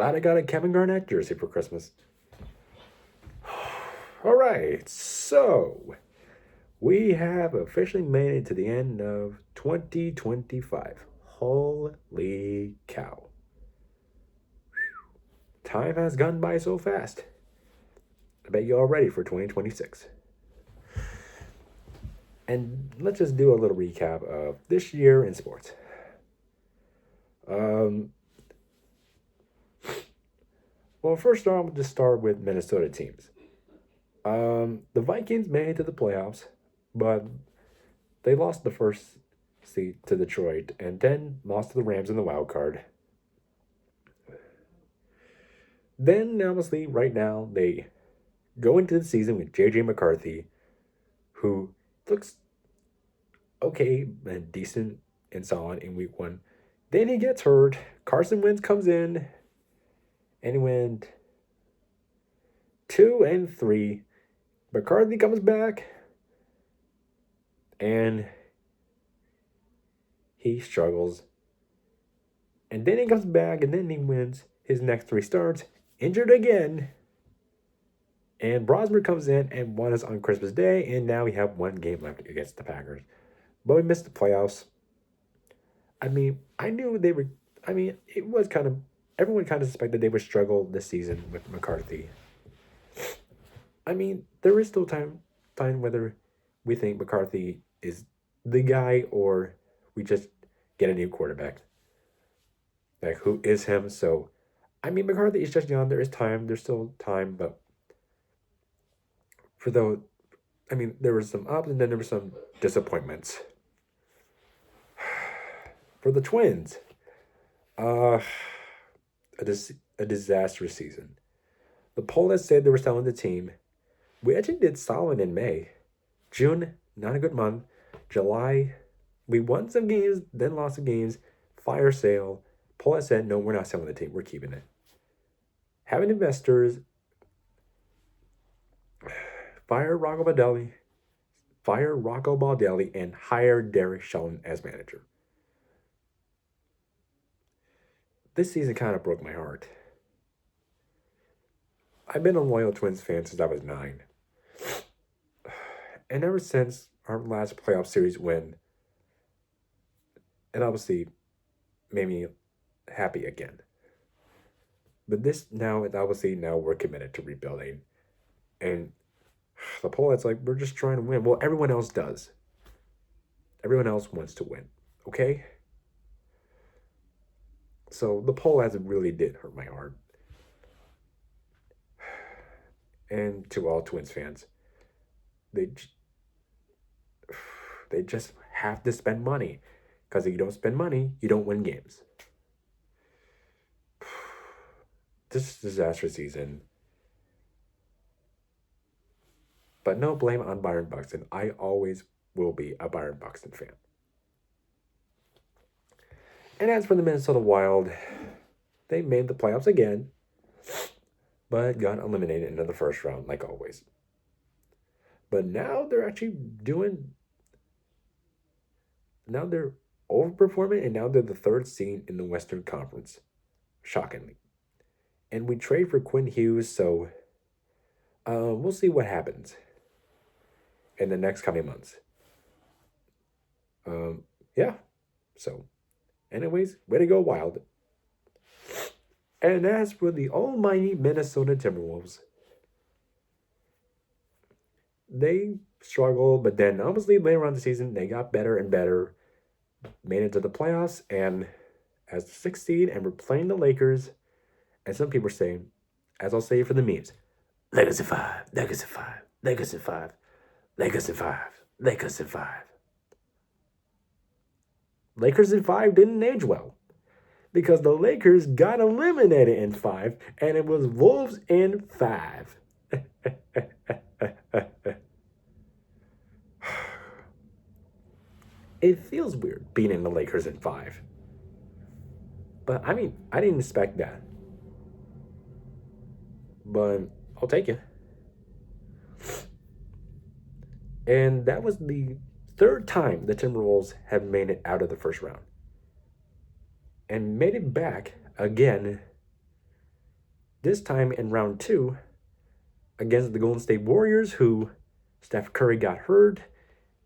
glad I got a Kevin Garnett jersey for Christmas. All right, so we have officially made it to the end of 2025. Holy cow. Time has gone by so fast. I bet you're all ready for 2026. And let's just do a little recap of this year in sports. Um, well, first off, I'll just start with Minnesota teams. The Vikings made it to the playoffs, but they lost the first seed to Detroit and then lost to the Rams in the wild card. Then, obviously, right now, they go into the season with J.J. McCarthy, who looks okay and decent and solid in week one. Then he gets hurt. Carson Wentz comes in and he went 2-3. McCarthy comes back and he struggles. And then he comes back and then he wins his next three starts, injured again. And Brosmer comes in and won us on Christmas Day, and now we have one game left against the Packers. But we missed the playoffs. I mean, I knew they were. I mean, it was kind of. Everyone kind of suspected they would struggle this season with McCarthy. I mean, there is still time whether we think McCarthy is the guy or we just get a new quarterback. Like, who is him? So, I mean, McCarthy is just young. There is time. There's still time, but for those, I mean, there was some ups and then there were some disappointments. For the Twins, uh, a disastrous season. The poll that said they were selling the team. We actually did solid in May. June, not a good month. July, we won some games, then lost some games. Fire sale. Poll that said, no, we're not selling the team. We're keeping it. Having investors fire Rocco Baldelli, and hire Derek Shelton as manager. This season kind of broke my heart. I've been a loyal Twins fan since I was 9. And ever since our last playoff series win, it obviously made me happy again. But this now, obviously, now we're committed to rebuilding. And the poll, it's like, we're just trying to win. Well, everyone else does. Everyone else wants to win. Okay? So the poll as it really did hurt my heart. And to all Twins fans, they just have to spend money. Because if you don't spend money, you don't win games. This is a disastrous season. But no blame on Byron Buxton. I always will be a Byron Buxton fan. And as for the Minnesota Wild, they made the playoffs again, but got eliminated into the first round, like always. But now they're actually now they're overperforming, and now they're the third seed in the Western Conference, shockingly. And we trade for Quinn Hughes, so we'll see what happens in the next coming months. Yeah, so anyways, way to go, Wild. And as for the almighty Minnesota Timberwolves, they struggled, but then obviously later on the season, they got better and better, made it to the playoffs, and as the 6th seed, and we're playing the Lakers, and some people are saying, as I'll say for the memes, Lakers in 5, Lakers in 5, Lakers in 5, Lakers in 5, Lakers in 5. Lakers in 5 didn't age well because the Lakers got eliminated in 5, and it was Wolves in 5. It feels weird beating the Lakers in 5. But I mean, I didn't expect that. But I'll take it. And that was the third time the Timberwolves have made it out of the first round. And made it back again This time in round 2 against the Golden State Warriors, who Steph Curry got hurt,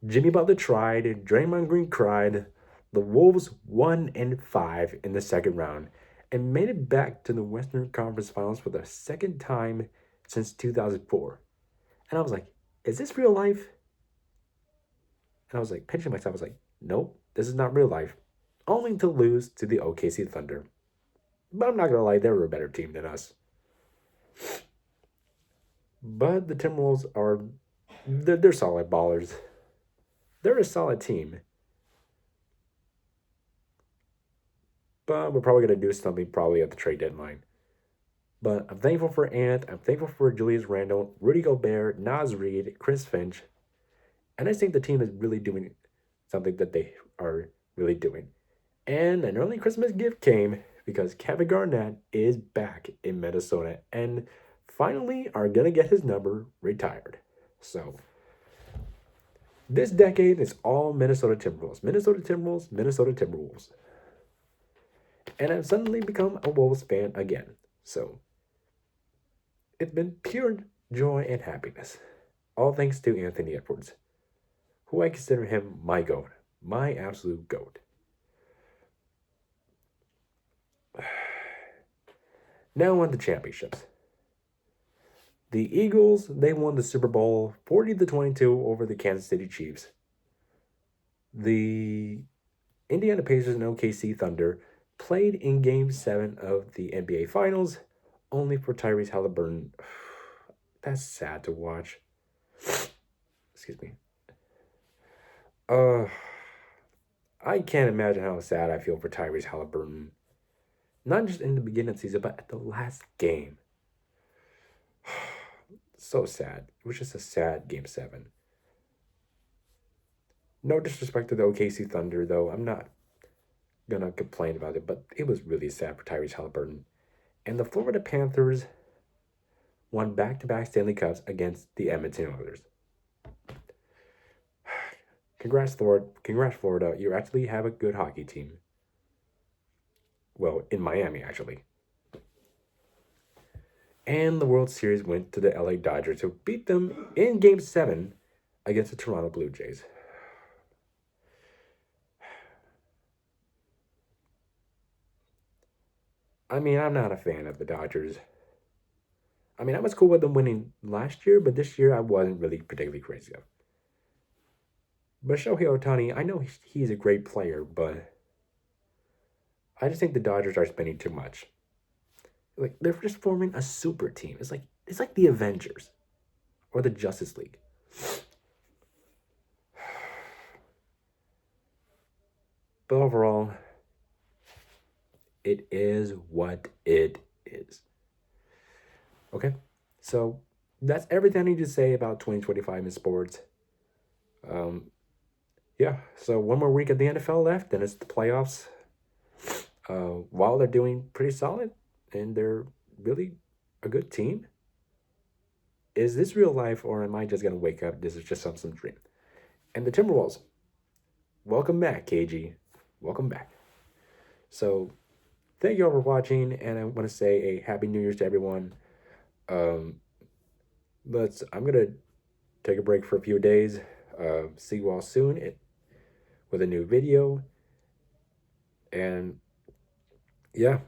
Jimmy Butler tried, Draymond Green cried. The Wolves won in 5 in the second round and made it back to the Western Conference Finals for the second time since 2004. And I was like, is this real life? And I was like, pinching myself, I was like, nope, this is not real life. Only to lose to the OKC Thunder. But I'm not going to lie, they were a better team than us. But the Timberwolves they're solid ballers. They're a solid team. But we're probably going to do something probably at the trade deadline. But I'm thankful for Ant. I'm thankful for Julius Randle, Rudy Gobert, Naz Reid, Chris Finch. And I think the team is really doing something that they are really doing. And an early Christmas gift came because Kevin Garnett is back in Minnesota and finally are going to get his number retired. So this decade is all Minnesota Timberwolves. Minnesota Timberwolves, Minnesota Timberwolves. And I've suddenly become a Wolves fan again. So it's been pure joy and happiness. All thanks to Anthony Edwards, who I consider him my GOAT, my absolute GOAT. Now on to championships. The Eagles, they won the Super Bowl 40-22 over the Kansas City Chiefs. The Indiana Pacers and OKC Thunder played in Game 7 of the NBA Finals, only for Tyrese Halliburton. That's sad to watch. Excuse me. I can't imagine how sad I feel for Tyrese Halliburton. Not just in the beginning of the season, but at the last game. So sad. It was just a sad Game 7. No disrespect to the OKC Thunder, though. I'm not gonna complain about it, but it was really sad for Tyrese Halliburton. And the Florida Panthers won back-to-back Stanley Cups against the Edmonton Oilers. Congrats, Florida. You actually have a good hockey team. Well, in Miami, actually. And the World Series went to the LA Dodgers, who beat them in Game 7 against the Toronto Blue Jays. I mean, I'm not a fan of the Dodgers. I mean, I was cool with them winning last year, but this year I wasn't really particularly crazy of. But Shohei Ohtani, I know he's a great player, but I just think the Dodgers are spending too much. Like, they're just forming a super team. It's like the Avengers or the Justice League. But overall, it is what it is. Okay, so that's everything I need to say about 2025 in sports. Yeah, so one more week of the NFL left, and it's the playoffs. While they're doing pretty solid, and they're really a good team, is this real life, or am I just gonna wake up? This is just some dream. And the Timberwolves, welcome back, KG. Welcome back. So, thank you all for watching, and I want to say a Happy New Year's to everyone. I'm gonna take a break for a few days. See you all soon with a new video. And yeah,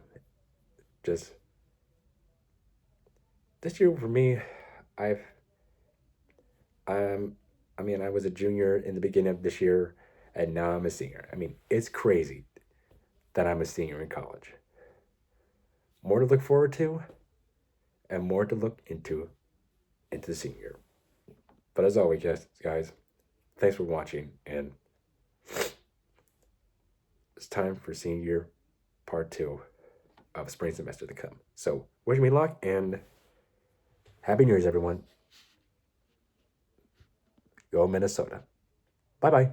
just this year for me, I was a junior in the beginning of this year, and now I'm a senior. I mean, it's crazy that I'm a senior in college. More to look forward to, and more to look into the senior. But as always, guys, thanks for watching, and it's time for senior part 2 of spring semester to come. So wish me luck, and Happy New Year's, everyone. Go Minnesota. Bye-bye.